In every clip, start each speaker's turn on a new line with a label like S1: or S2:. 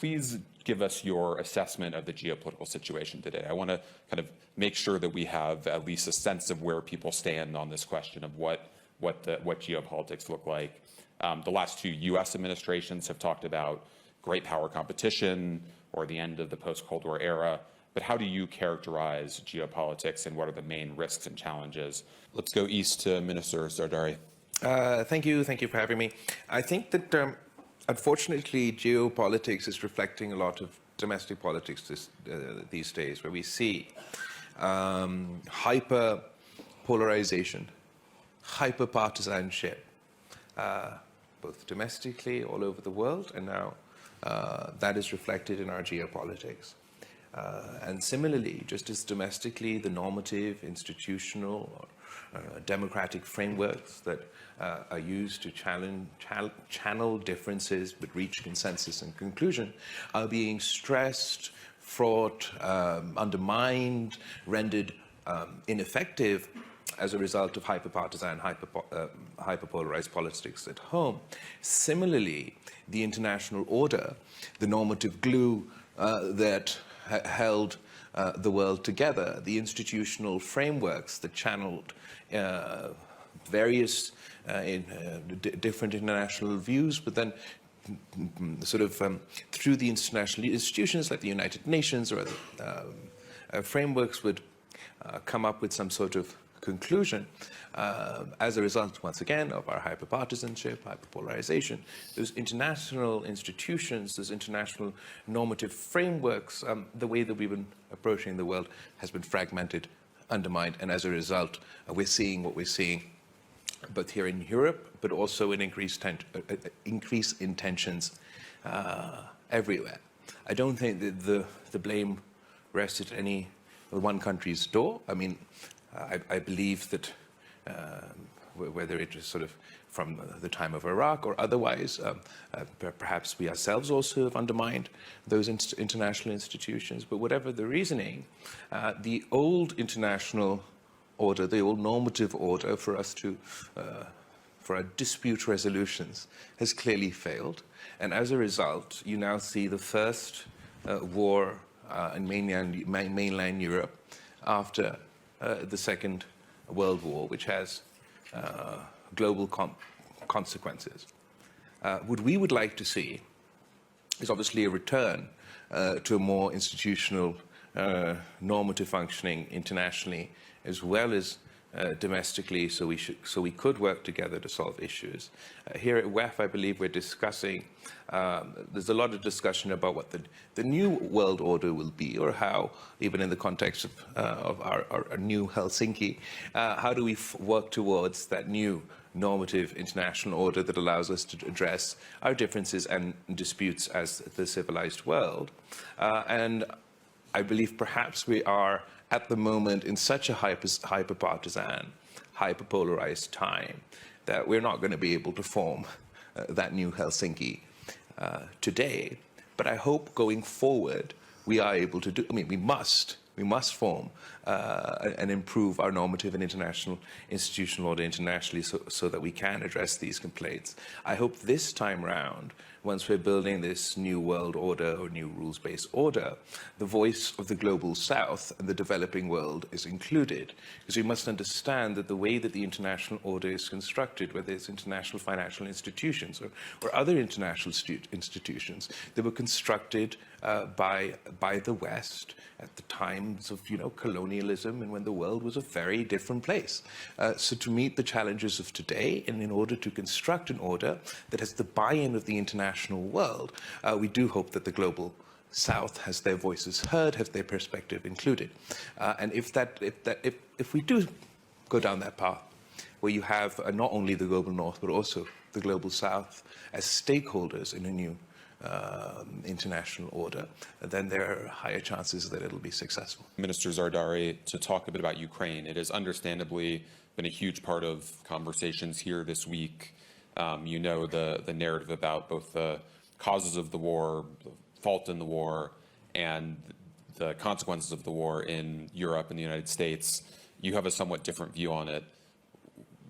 S1: please give us your assessment of the geopolitical situation today. I want to kind of make sure that we have at least a sense of where people stand on this question of what geopolitics look like. The last two U.S. administrations have talked about great power competition or the end of the post-Cold War era. But how do you characterize geopolitics, and what are the main risks and challenges? Let's go east to Minister Zardari.
S2: Thank you for having me. I think that unfortunately geopolitics is reflecting a lot of domestic politics these days, where we see hyper polarization, hyper partisanship, both domestically all over the world, and now that is reflected in our geopolitics. And similarly, just as domestically, the normative, institutional, or democratic frameworks that are used to channel differences but reach consensus and conclusion are being stressed, fraught, undermined, rendered ineffective as a result of hyper-partisan, hyper-polarized politics at home. Similarly, the international order, the normative glue that held the world together, the institutional frameworks that channeled various different international views, but then sort of through the international institutions like the United Nations or other frameworks would come up with some sort of conclusion as a result, once again, of our hyperpartisanship, hyperpolarization. Those international institutions, those international normative frameworks, the way that we've been approaching the world has been fragmented, undermined, and as a result, we're seeing what we're seeing, both here in Europe, but also an increase in tensions everywhere. I don't think that the blame rests at any one country's door. I mean, I believe that whether it is sort of from the time of Iraq or otherwise, perhaps we ourselves also have undermined those international institutions. But whatever the reasoning, the old international order, the old normative order for us to, for our dispute resolutions has clearly failed. And as a result, you now see the first war in mainland Europe after the Second World War, which has global consequences. What we would like to see is obviously a return to a more institutional, normative functioning internationally, as well as domestically, so we could work together to solve issues. Here at WEF, I believe we're discussing, there's a lot of discussion about what the new world order will be, or how, even in the context of our new Helsinki, how do we work towards that new normative international order that allows us to address our differences and disputes as the civilized world. And I believe perhaps we are at the moment in such a hyper-partisan, hyper-polarized time that we're not going to be able to form that new Helsinki today. But I hope going forward we are able to do, I mean, we must form and improve our normative and international institutional order internationally so that we can address these complaints. I hope this time round, once we're building this new world order or new rules-based order, the voice of the global south and the developing world is included. Because we must understand that the way that the international order is constructed, whether it's international financial institutions or other international institutions, they were constructed by the West at the times of, colonialism, and when the world was a very different place. So to meet the challenges of today, and in order to construct an order that has the buy-in of the international world, we do hope that the global South has their voices heard, has their perspective included. And if we do go down that path, where you have not only the global North, but also the global South as stakeholders in a new international order, then there are higher chances that it'll be successful.
S1: Minister Zardari, to talk a bit about Ukraine, it has understandably been a huge part of conversations here this week. The narrative about both the causes of the war, the fault in the war, and the consequences of the war in Europe and the United States. You have a somewhat different view on it.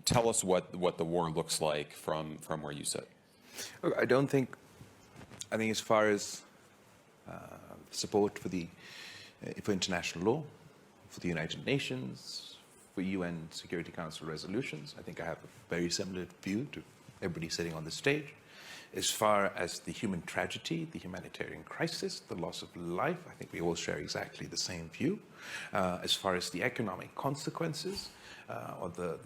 S1: Tell us what the war looks like from where you sit.
S2: Look, I think as far as support for international law, for the United Nations, for UN Security Council resolutions. I think I have a very similar view to everybody sitting on the stage. As far as the human tragedy, the humanitarian crisis, the loss of life, I think we all share exactly the same view. As far as the economic consequences, or the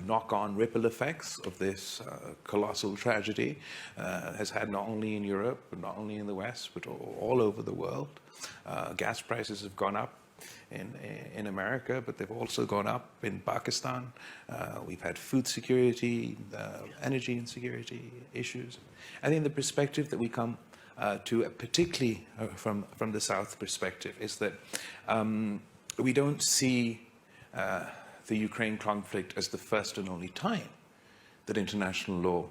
S2: knock-on ripple effects of this colossal tragedy has had not only in Europe, but not only in the West, but all over the world. Gas prices have gone up in America, but they've also gone up in Pakistan. We've had food security, energy insecurity issues. I think the perspective that we come to, particularly from the South perspective, is that we don't see the Ukraine conflict as the first and only time that international law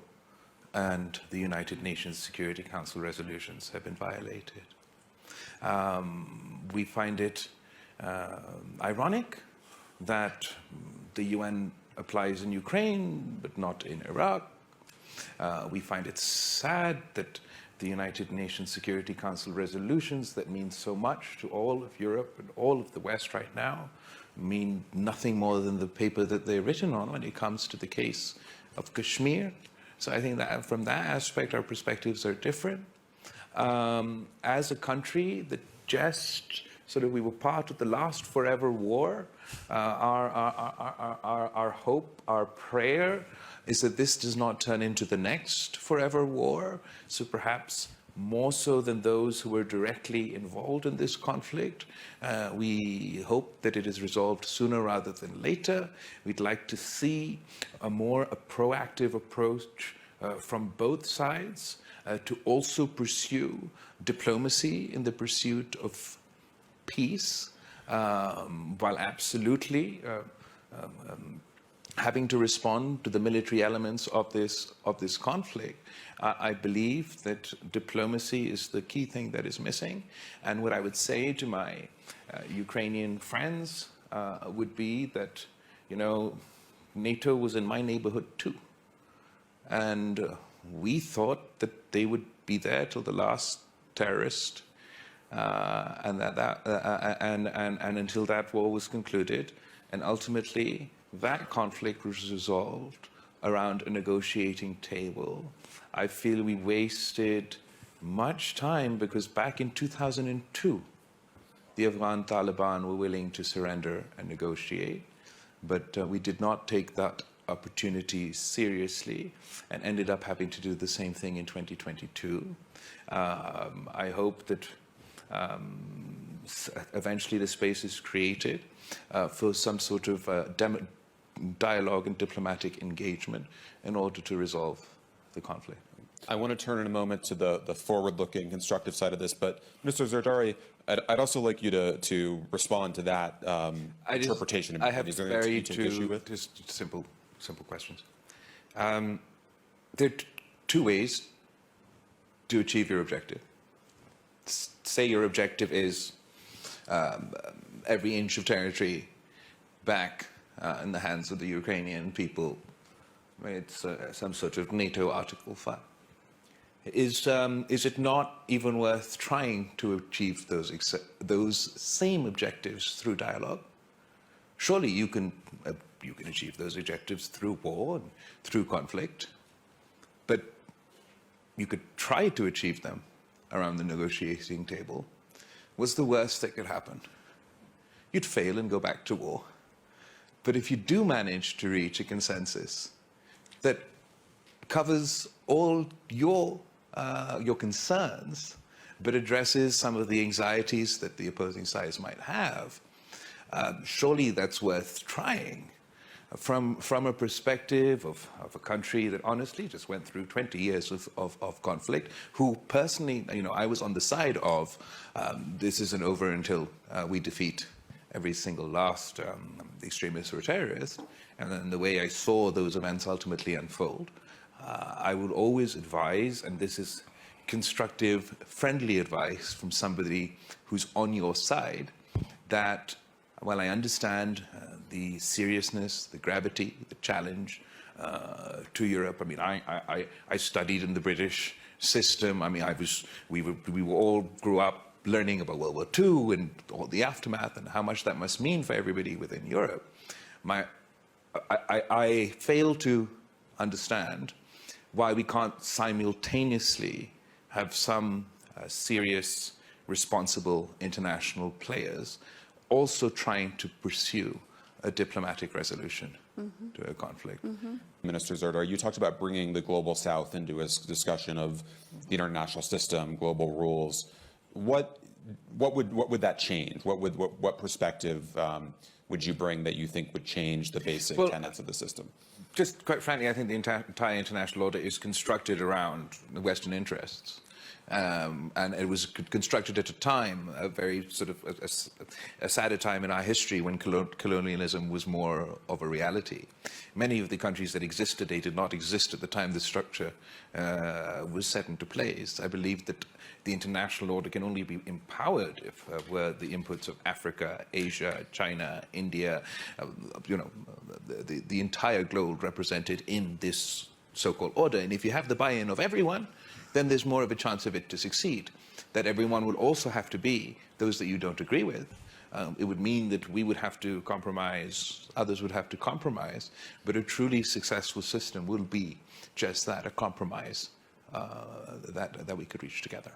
S2: and the United Nations Security Council resolutions have been violated. We find it ironic that the UN applies in Ukraine, but not in Iraq. We find it sad that the United Nations Security Council resolutions that mean so much to all of Europe and all of the West right now mean nothing more than the paper that they're written on when it comes to the case of Kashmir. So I think that from that aspect, our perspectives are different. As a country that just sort of, we were part of the last forever war, our hope, our prayer is that this does not turn into the next forever war. So perhaps more so than those who were directly involved in this conflict, we hope that it is resolved sooner rather than later. We'd like to see a proactive approach from both sides to also pursue diplomacy in the pursuit of peace, while absolutely having to respond to the military elements of this conflict. I believe that diplomacy is the key thing that is missing. And what I would say to my Ukrainian friends would be that, NATO was in my neighborhood too. And we thought that they would be there till the last terrorist, and until that war was concluded. And ultimately, that conflict was resolved around a negotiating table. I feel we wasted much time because back in 2002, the Afghan Taliban were willing to surrender and negotiate, but we did not take that opportunity seriously and ended up having to do the same thing in 2022. I hope that eventually the space is created for some sort of dialogue and diplomatic engagement in order to resolve the conflict.
S1: I want to turn in a moment to the forward-looking, constructive side of this, but Mr. Zardari, I'd also like you to respond to that interpretation.
S2: I have very
S1: just
S2: simple questions. There are two ways to achieve your objective. Say your objective is every inch of territory back in the hands of the Ukrainian people. It's some sort of NATO Article 5. Is it not even worth trying to achieve those same objectives through dialogue? Surely you can achieve those objectives through war and through conflict, but you could try to achieve them around the negotiating table. What's the worst that could happen? You'd fail and go back to war. But if you do manage to reach a consensus that covers all your concerns, but addresses some of the anxieties that the opposing sides might have, surely that's worth trying. From a perspective of a country that honestly just went through 20 years of conflict, who personally, I was on the side of this isn't over until we defeat every single last extremist or terrorist. And then the way I saw those events ultimately unfold, I would always advise, and this is constructive, friendly advice from somebody who's on your side, that while I understand the seriousness, the gravity, the challenge to Europe, I mean, I studied in the British system. I mean, we were all grew up learning about World War II and all the aftermath and how much that must mean for everybody within Europe. I fail to understand why we can't simultaneously have some serious, responsible international players also trying to pursue a diplomatic resolution to a conflict.
S1: Minister Zardari, you talked about bringing the global South into a discussion of the international system, global rules. What would that change? What perspective would you bring that you think would change the basic tenets of the system?
S2: Just quite frankly, I think the entire international order is constructed around the Western interests. And it was constructed at a time, a very sort of a sadder time in our history when colonialism was more of a reality. Many of the countries that existed today did not exist at the time the structure was set into place. I believe that the international order can only be empowered if were the inputs of Africa, Asia, China, India, the entire globe represented in this so-called order. And if you have the buy-in of everyone, then there's more of a chance of it to succeed. That everyone will also have to be those that you don't agree with. It would mean that we would have to compromise, others would have to compromise, but a truly successful system will be just that, a compromise that we could reach together.